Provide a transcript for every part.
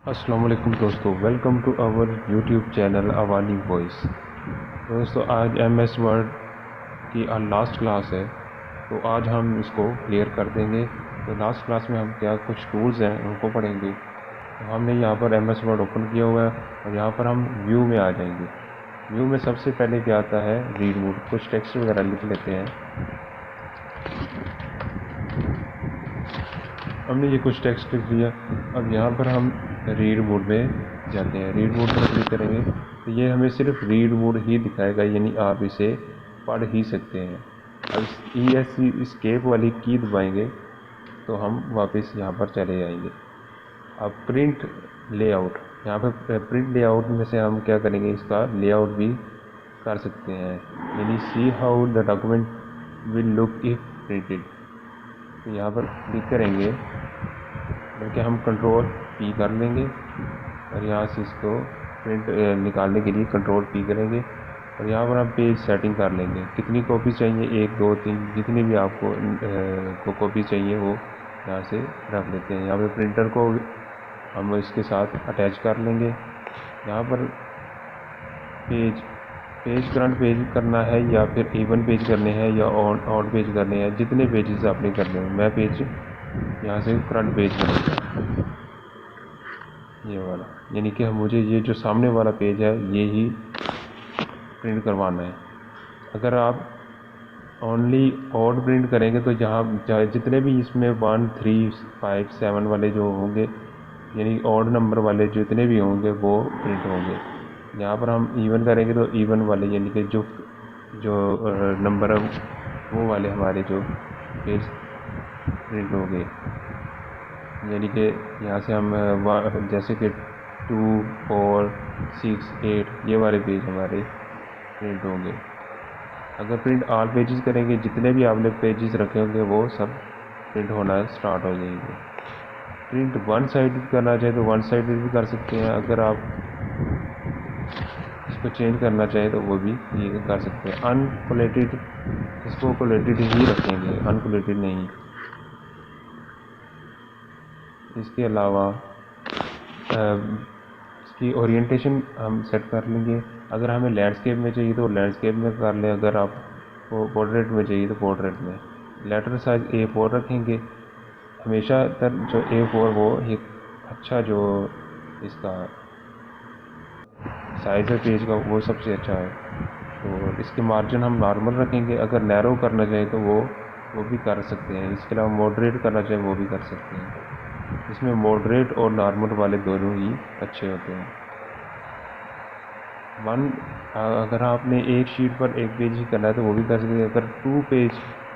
अस्सलाम वालेकुम दोस्तों, welcome to our YouTube channel Awani voice. दोस्तों, आज एमएस वर्ड की लास्ट क्लास है, तो आज हम इसको क्लियर कर देंगे। तो लास्ट क्लास में हम क्या कुछ टूल्स हैं उनको पढ़ेंगे। तो हमने यहाँ पर एमएस वर्ड ओपन किया हुआ है और यहाँ पर हम व्यू में आ जाएंगे। व्यू में सबसे पहले क्या आता है, रीड मोड। कुछ टेक्स्ट वगैरह लिख लेते हैं। हमने ये कुछ टेक्स्ट लिख दिया। अब यहाँ पर हम रीड मोड में जाते हैं। रीड मोड पर क्लिक करेंगे तो ये हमें सिर्फ रीड मोड ही दिखाएगा, यानी आप इसे पढ़ ही सकते हैं। अब ESC एस्केप वाली की दबाएंगे तो हम वापस यहाँ पर चले जाएंगे। अब प्रिंट लेआउट, यहाँ पर प्रिंट लेआउट में से हम क्या करेंगे, इसका लेआउट भी कर सकते हैं, यानी see how the document will look if printed. तो यहाँ पर क्लिक करेंगे, बल्कि हम कंट्रोल P कर लेंगे और यहाँ से इसको प्रिंट निकालने के लिए कंट्रोल P करेंगे और यहाँ पर हम पेज सेटिंग कर लेंगे। कितनी कॉपी चाहिए, 1 2 3, जितनी भी आपको कॉपी चाहिए वो यहाँ से रख लेते हैं। यहाँ पे प्रिंटर को हम इसके साथ अटैच कर लेंगे। यहाँ पर पेज करंट पेज करना है या फिर इवन पेज करने हैं या ऑड पेज करने हैं, जितने पेजेस आपने करने हैं। मैं पेज यहाँ से करंट पेज करूँगा, ये वाला, यानी कि मुझे ये जो सामने वाला पेज है ये ही प्रिंट करवाना है। अगर आप ओनली ऑड प्रिंट करेंगे तो जहाँ जितने भी इसमें 1 3 5 7 वाले जो होंगे, यानी ऑड नंबर वाले जितने भी होंगे वो प्रिंट होंगे। यहाँ पर हम इवन करेंगे तो इवन वाले, यानी कि जो जो नंबर है वो वाले हमारे जो पेज प्रिंट होंगे। यानी कि यहाँ से हम जैसे कि 2 4 6 8 ये वाले पेज हमारे प्रिंट होंगे। अगर प्रिंट ऑल पेजेस करेंगे, जितने भी आपने पेजेस रखे होंगे वो सब प्रिंट होना स्टार्ट हो जाएंगे। प्रिंट वन साइड करना चाहे तो वन साइड भी कर सकते हैं। अगर आप इसको चेंज करना चाहे तो वो भी ये कर सकते हैं। अनकोलेटेड, इसको कोलेटेड ही रखेंगे, अनकोलेटेड नहीं। इसके अलावा इसकी ओरिएंटेशन हम सेट कर लेंगे। अगर हमें लैंडस्केप में चाहिए तो लैंडस्केप में कर लें, अगर आपको पोर्ट्रेट में चाहिए तो पोर्ट्रेट में। लेटर साइज A4 रखेंगे हमेशा तर, जो A4 वो एक अच्छा जो इसका साइज़ है पेज का वो सबसे अच्छा है। तो इसके मार्जिन हम नॉर्मल रखेंगे। अगर नैरो करना चाहे तो वो भी कर सकते हैं। इसके अलावा मॉडरेट करना चाहे वो भी कर सकते हैं। इसमें मॉडरेट और नॉर्मल वाले दोनों ही अच्छे होते हैं। अगर आपने एक शीट पर एक पेज ही करना है तो वो भी कर सकते हैं। अगर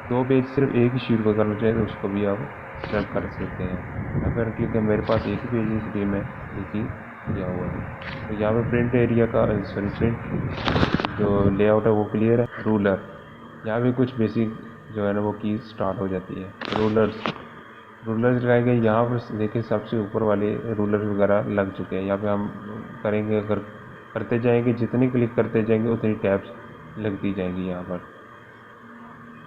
दो पेज सिर्फ एक ही शीट पर करना चाहिए तो उसको भी आप सेलेक्ट कर सकते हैं। अगर क्योंकि मेरे पास एक ही पेज है इसलिए मैं एक ही किया हुआ है। तो यहाँ पर प्रिंट एरिया का प्रिंट जो लेआउट है वो क्लियर है। रूलर, यहाँ पे कुछ बेसिक जो है ना वो की स्टार्ट हो जाती है। रूलर्स लगाए गए, यहाँ पर देखिए सबसे ऊपर वाले रूलर वगैरह लग चुके हैं। यहाँ पे हम करेंगे, अगर करते जाएंगे जितनी क्लिक करते जाएंगे उतनी टैब्स लगती जाएंगी यहाँ पर।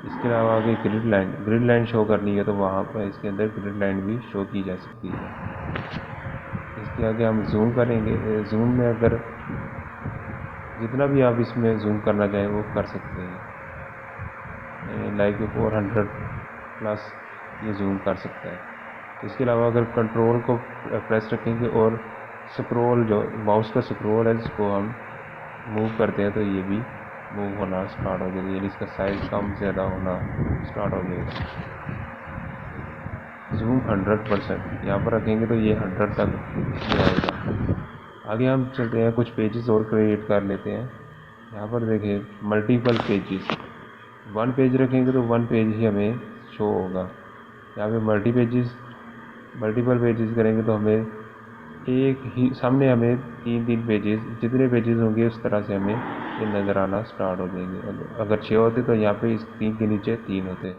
इसके अलावा आगे ग्रिड लाइन शो करनी है तो वहाँ पर इसके अंदर ग्रिड लाइन भी शो की जा सकती है। इसके आगे हम जूम करेंगे। जूम में अगर जितना भी आप इसमें जूम करना चाहें वो कर सकते हैं, लाइक 400 प्लस ये जूम कर सकता है। इसके अलावा अगर कंट्रोल को प्रेस रखेंगे और स्क्रॉल, जो माउस का स्क्रॉल है जिसको हम मूव करते हैं, तो ये भी मूव होना स्टार्ट हो जाएगा, यानी इसका साइज़ कम ज़्यादा होना स्टार्ट हो जाएगा। जूम 100% यहाँ पर रखेंगे तो ये 100 तक जाएगा। आगे हम चलते हैं, कुछ पेजेस और क्रिएट कर लेते हैं। यहाँ पर देखिए मल्टीपल पेजेस, वन पेज रखेंगे तो वन पेज ही हमें शो होगा। यहाँ पे मल्टीपल पेजेस करेंगे तो हमें एक ही सामने हमें 3 पेजेस, जितने पेजेस होंगे उस तरह से हमें ये नज़र आना स्टार्ट हो जाएंगे। अगर 6 होते तो यहाँ पे इस 3 के नीचे 3 होते,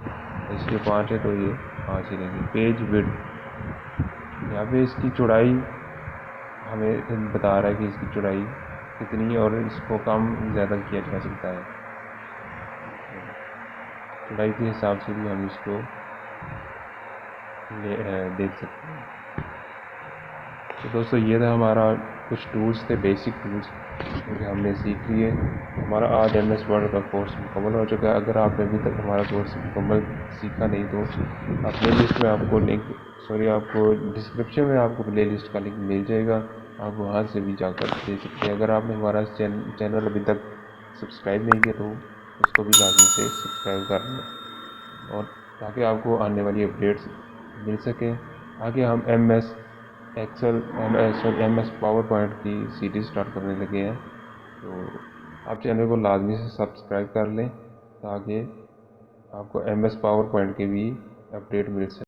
इसके 5 है तो ये 5 ही रहेंगे। पेज विड्थ, यहाँ पे इसकी चौड़ाई हमें बता रहा है कि इसकी चौड़ाई कितनी है और इसको कम ज़्यादा किया जा सकता है। चौड़ाई के हिसाब से भी हम इसको देख सकते हैं। तो दोस्तों ये था हमारा कुछ टूल्स थे, बेसिक टूल्स जो कि हमने सीख लिए। हमारा आज MS वर्ड का कोर्स मुकम्मल हो चुका है। अगर आपने अभी तक हमारा कोर्स मुकम्मल सीखा नहीं तो प्ले लिस्ट में आपको आपको डिस्क्रिप्शन में आपको प्ले लिस्ट का लिंक मिल जाएगा, आप वहाँ से भी जाकर देख सकते हैं। अगर आपने हमारा चैनल अभी तक सब्सक्राइब नहीं किया तो उसको भी लाजमी से सब्सक्राइब कर लें, और ताकि आपको आने वाली अपडेट्स मिल सकें। आगे हम MS पावर पॉइंट की सीरीज़ स्टार्ट करने लगे हैं, तो आप चैनल को लाजमी से सब्सक्राइब कर लें ताकि आपको MS पावर पॉइंट के भी अपडेट मिल सके।